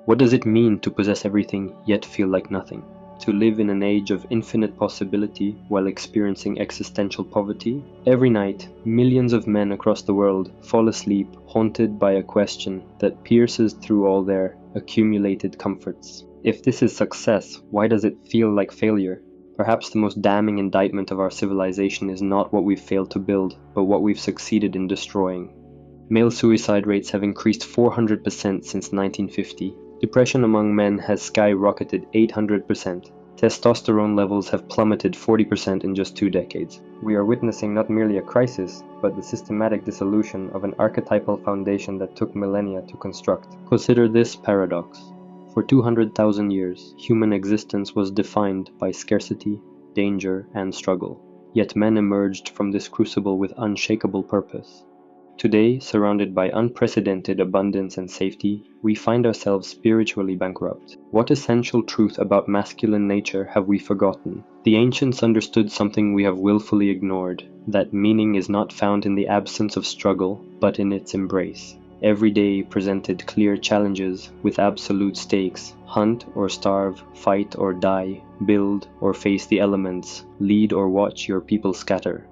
What does it mean to possess everything yet feel like nothing? To live in an age of infinite possibility while experiencing existential poverty? Every night, millions of men across the world fall asleep haunted by a question that pierces through all their accumulated comforts. If this is success, why does it feel like failure? Perhaps the most damning indictment of our civilization is not what we've failed to build, but what we've succeeded in destroying. Male suicide rates have increased 400% since 1950. Depression among men has skyrocketed 800%. Testosterone levels have plummeted 40% in just 2 decades. We are witnessing not merely a crisis, but the systematic dissolution of an archetypal foundation that took millennia to construct. Consider this paradox. For 200,000 years, human existence was defined by scarcity, danger, and struggle. Yet men emerged from this crucible with unshakable purpose. Today, surrounded by unprecedented abundance and safety, we find ourselves spiritually bankrupt. What essential truth about masculine nature have we forgotten? The ancients understood something we have willfully ignored, that meaning is not found in the absence of struggle, but in its embrace. Every day presented clear challenges with absolute stakes: hunt or starve, fight or die, build or face the elements, lead or watch your people scatter.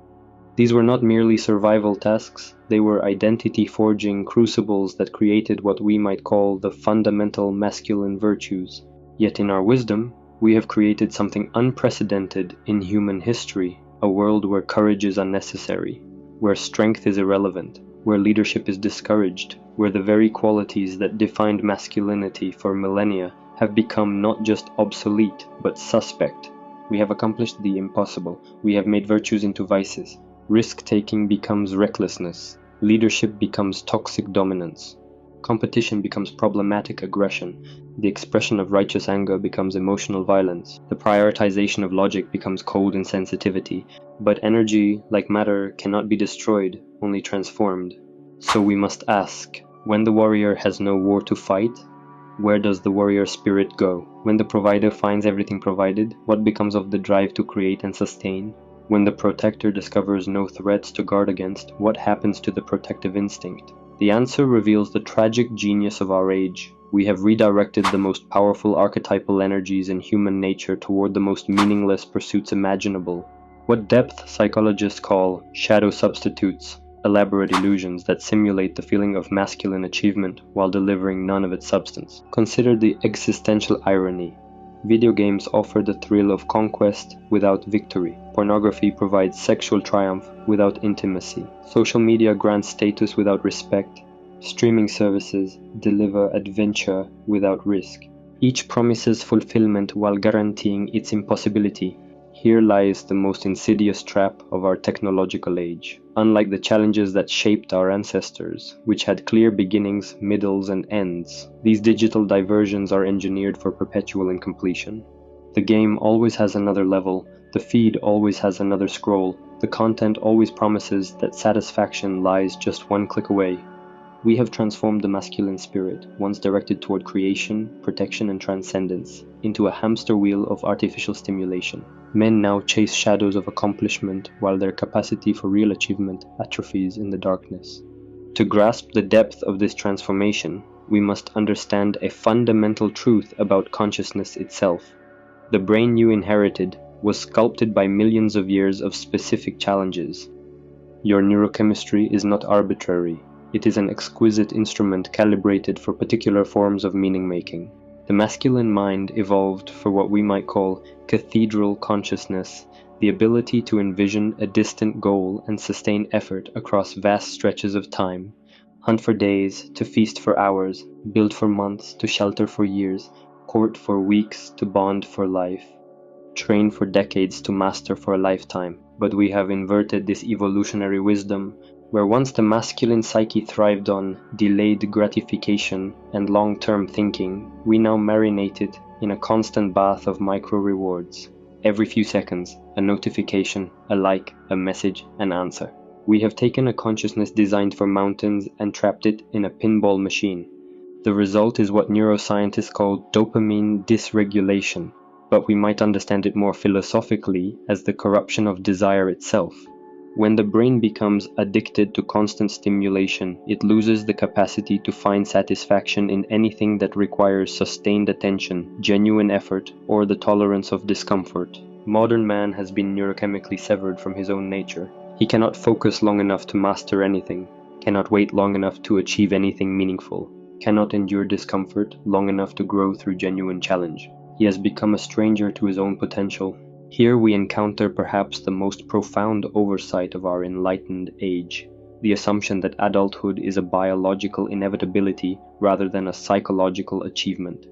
These were not merely survival tasks, they were identity-forging crucibles that created what we might call the fundamental masculine virtues. Yet in our wisdom, we have created something unprecedented in human history, a world where courage is unnecessary, where strength is irrelevant, where leadership is discouraged, where the very qualities that defined masculinity for millennia have become not just obsolete, but suspect. We have accomplished the impossible. We have made virtues into vices. Risk-taking becomes recklessness. Leadership becomes toxic dominance. Competition becomes problematic aggression. The expression of righteous anger becomes emotional violence. The prioritization of logic becomes cold insensitivity. But energy, like matter, cannot be destroyed, only transformed. So we must ask, when the warrior has no war to fight, where does the warrior spirit go? When the provider finds everything provided, what becomes of the drive to create and sustain? When the protector discovers no threats to guard against, what happens to the protective instinct? The answer reveals the tragic genius of our age. We have redirected the most powerful archetypal energies in human nature toward the most meaningless pursuits imaginable. What depth psychologists call shadow substitutes, elaborate illusions that simulate the feeling of masculine achievement while delivering none of its substance. Consider the existential irony. Video games offer the thrill of conquest without victory. Pornography provides sexual triumph without intimacy. Social media grants status without respect. Streaming services deliver adventure without risk. Each promises fulfillment while guaranteeing its impossibility. Here lies the most insidious trap of our technological age. Unlike the challenges that shaped our ancestors, which had clear beginnings, middles, and ends, these digital diversions are engineered for perpetual incompletion. The game always has another level, the feed always has another scroll, the content always promises that satisfaction lies just one click away. We have transformed the masculine spirit, once directed toward creation, protection, and transcendence, into a hamster wheel of artificial stimulation. Men now chase shadows of accomplishment while their capacity for real achievement atrophies in the darkness. To grasp the depth of this transformation, we must understand a fundamental truth about consciousness itself. The brain you inherited was sculpted by millions of years of specific challenges. Your neurochemistry is not arbitrary. It is an exquisite instrument calibrated for particular forms of meaning-making. The masculine mind evolved for what we might call cathedral consciousness, the ability to envision a distant goal and sustain effort across vast stretches of time, hunt for days, to feast for hours, build for months, to shelter for years, court for weeks, to bond for life, train for decades, to master for a lifetime. But we have inverted this evolutionary wisdom, where once the masculine psyche thrived on delayed gratification and long-term thinking, we now marinate it in a constant bath of micro-rewards. Every few seconds, a notification, a like, a message, an answer. We have taken a consciousness designed for mountains and trapped it in a pinball machine. The result is what neuroscientists call dopamine dysregulation, but we might understand it more philosophically as the corruption of desire itself. When the brain becomes addicted to constant stimulation, it loses the capacity to find satisfaction in anything that requires sustained attention, genuine effort, or the tolerance of discomfort. Modern man has been neurochemically severed from his own nature. He cannot focus long enough to master anything, cannot wait long enough to achieve anything meaningful, cannot endure discomfort long enough to grow through genuine challenge. He has become a stranger to his own potential. Here we encounter perhaps the most profound oversight of our enlightened age, the assumption that adulthood is a biological inevitability rather than a psychological achievement.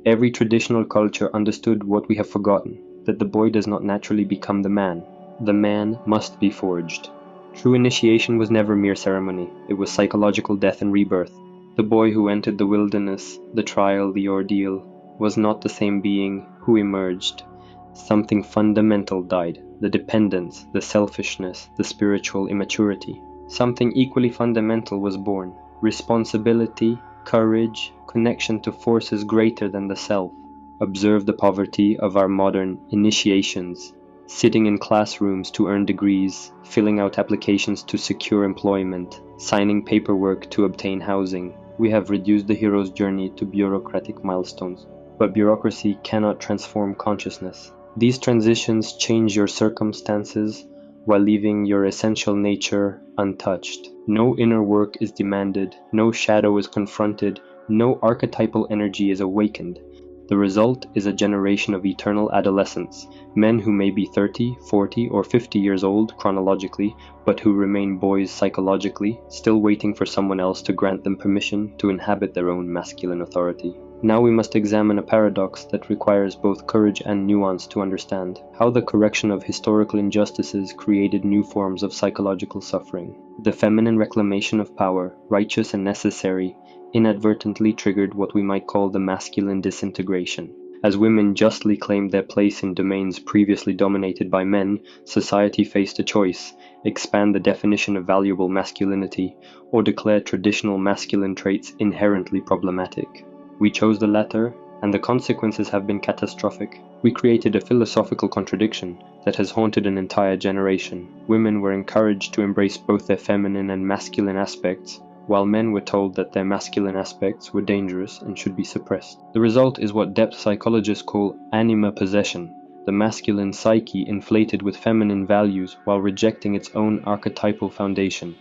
Every traditional culture understood what we have forgotten, that the boy does not naturally become the man. The man must be forged. True initiation was never mere ceremony, it was psychological death and rebirth. The boy who entered the wilderness, the trial, the ordeal, was not the same being who emerged. Something fundamental died, the dependence, the selfishness, the spiritual immaturity. Something equally fundamental was born, responsibility, courage, connection to forces greater than the self. Observe the poverty of our modern initiations, sitting in classrooms to earn degrees, filling out applications to secure employment, signing paperwork to obtain housing. We have reduced the hero's journey to bureaucratic milestones. But bureaucracy cannot transform consciousness. These transitions change your circumstances while leaving your essential nature untouched. No inner work is demanded, no shadow is confronted, no archetypal energy is awakened. The result is a generation of eternal adolescents, men who may be 30, 40, or 50 years old chronologically, but who remain boys psychologically, still waiting for someone else to grant them permission to inhabit their own masculine authority. Now we must examine a paradox that requires both courage and nuance to understand, how the correction of historical injustices created new forms of psychological suffering. The feminine reclamation of power, righteous and necessary, inadvertently triggered what we might call the masculine disintegration. As women justly claimed their place in domains previously dominated by men, society faced a choice: expand the definition of valuable masculinity, or declare traditional masculine traits inherently problematic. We chose the latter, and the consequences have been catastrophic. We created a philosophical contradiction that has haunted an entire generation. Women were encouraged to embrace both their feminine and masculine aspects, while men were told that their masculine aspects were dangerous and should be suppressed. The result is what depth psychologists call anima possession, the masculine psyche inflated with feminine values while rejecting its own archetypal foundation.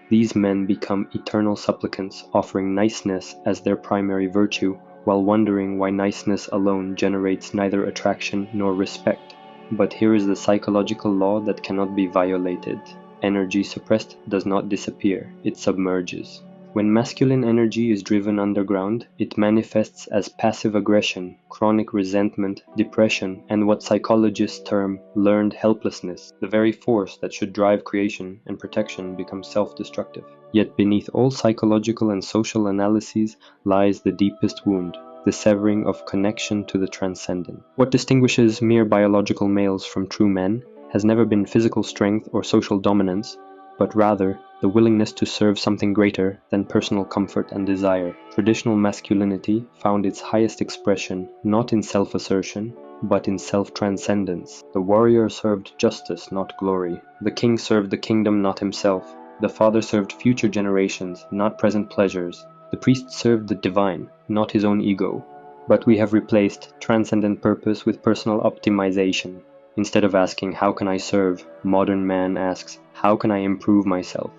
These men become eternal supplicants, offering niceness as their primary virtue, while wondering why niceness alone generates neither attraction nor respect. But here is the psychological law that cannot be violated. Energy suppressed does not disappear, it submerges. When masculine energy is driven underground, it manifests as passive aggression, chronic resentment, depression, and what psychologists term learned helplessness. The very force that should drive creation and protection becomes self-destructive. Yet beneath all psychological and social analyses lies the deepest wound, the severing of connection to the transcendent. What distinguishes mere biological males from true men has never been physical strength or social dominance, but rather the willingness to serve something greater than personal comfort and desire. Traditional masculinity found its highest expression not in self-assertion, but in self-transcendence. The warrior served justice, not glory. The king served the kingdom, not himself. The father served future generations, not present pleasures. The priest served the divine, not his own ego. But we have replaced transcendent purpose with personal optimization. Instead of asking, how can I serve, modern man asks, how can I improve myself?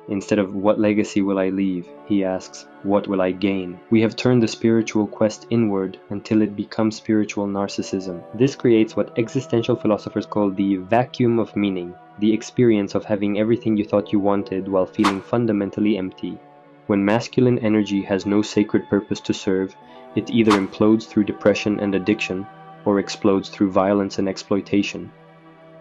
Instead of what legacy will I leave, he asks, what will I gain? We have turned the spiritual quest inward until it becomes spiritual narcissism. This creates what existential philosophers call the vacuum of meaning, the experience of having everything you thought you wanted while feeling fundamentally empty. When masculine energy has no sacred purpose to serve, it either implodes through depression and addiction, or explodes through violence and exploitation.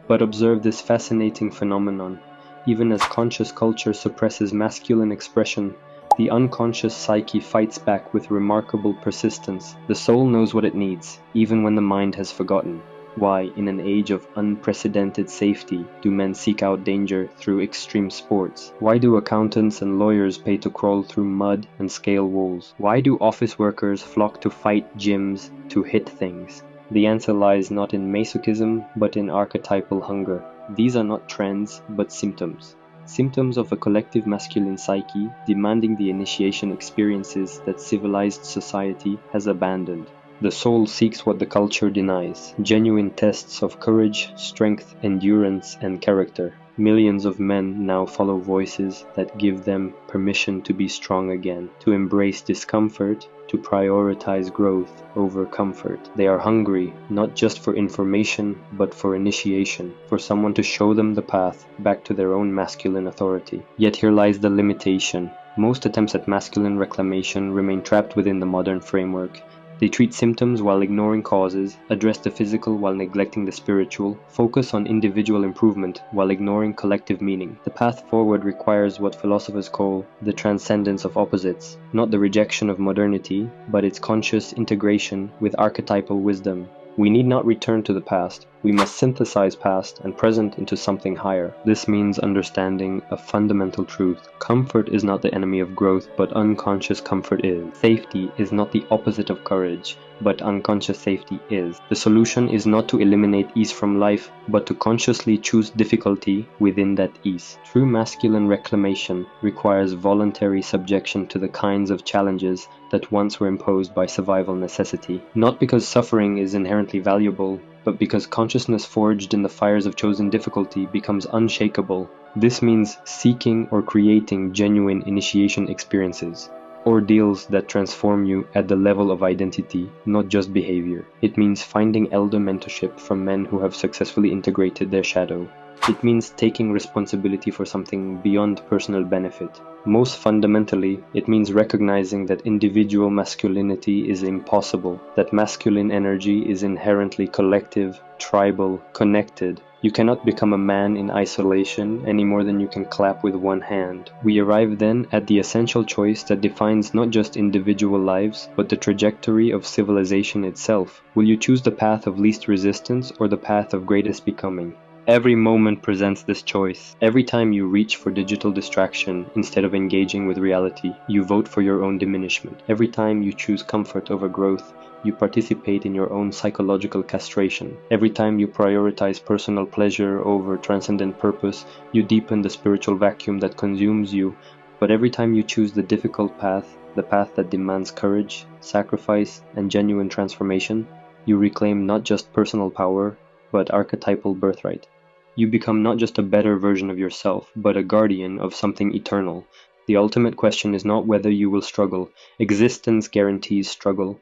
But observe this fascinating phenomenon. Even as conscious culture suppresses masculine expression, the unconscious psyche fights back with remarkable persistence. The soul knows what it needs, even when the mind has forgotten. Why, in an age of unprecedented safety, do men seek out danger through extreme sports? Why do accountants and lawyers pay to crawl through mud and scale walls? Why do office workers flock to fight gyms to hit things? The answer lies not in masochism, but in archetypal hunger. These are not trends, but symptoms. Symptoms of a collective masculine psyche demanding the initiation experiences that civilized society has abandoned. The soul seeks what the culture denies, genuine tests of courage, strength, endurance, and character. Millions of men now follow voices that give them permission to be strong again, to embrace discomfort, to prioritize growth over comfort. They are hungry, not just for information, but for initiation, for someone to show them the path back to their own masculine authority. Yet here lies the limitation. Most attempts at masculine reclamation remain trapped within the modern framework. They treat symptoms while ignoring causes, address the physical while neglecting the spiritual, focus on individual improvement while ignoring collective meaning. The path forward requires what philosophers call the transcendence of opposites, not the rejection of modernity, but its conscious integration with archetypal wisdom. We need not return to the past. We must synthesize past and present into something higher. This means understanding a fundamental truth. Comfort is not the enemy of growth, but unconscious comfort is. Safety is not the opposite of courage, but unconscious safety is. The solution is not to eliminate ease from life, but to consciously choose difficulty within that ease. True masculine reclamation requires voluntary subjection to the kinds of challenges that once were imposed by survival necessity. Not because suffering is inherently valuable, but because consciousness forged in the fires of chosen difficulty becomes unshakable. This means seeking or creating genuine initiation experiences, ordeals that transform you at the level of identity, not just behavior. It means finding elder mentorship from men who have successfully integrated their shadow. It means taking responsibility for something beyond personal benefit. Most fundamentally, it means recognizing that individual masculinity is impossible, that masculine energy is inherently collective, tribal, connected. You cannot become a man in isolation any more than you can clap with one hand. We arrive then at the essential choice that defines not just individual lives, but the trajectory of civilization itself. Will you choose the path of least resistance or the path of greatest becoming? Every moment presents this choice. Every time you reach for digital distraction instead of engaging with reality, you vote for your own diminishment. Every time you choose comfort over growth, you participate in your own psychological castration. Every time you prioritize personal pleasure over transcendent purpose, you deepen the spiritual vacuum that consumes you. But every time you choose the difficult path, the path that demands courage, sacrifice, and genuine transformation, you reclaim not just personal power, but archetypal birthright. You become not just a better version of yourself, but a guardian of something eternal. The ultimate question is not whether you will struggle. Existence guarantees struggle.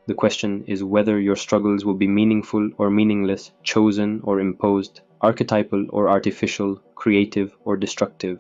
The question is whether your struggles will be meaningful or meaningless, chosen or imposed, archetypal or artificial, creative or destructive.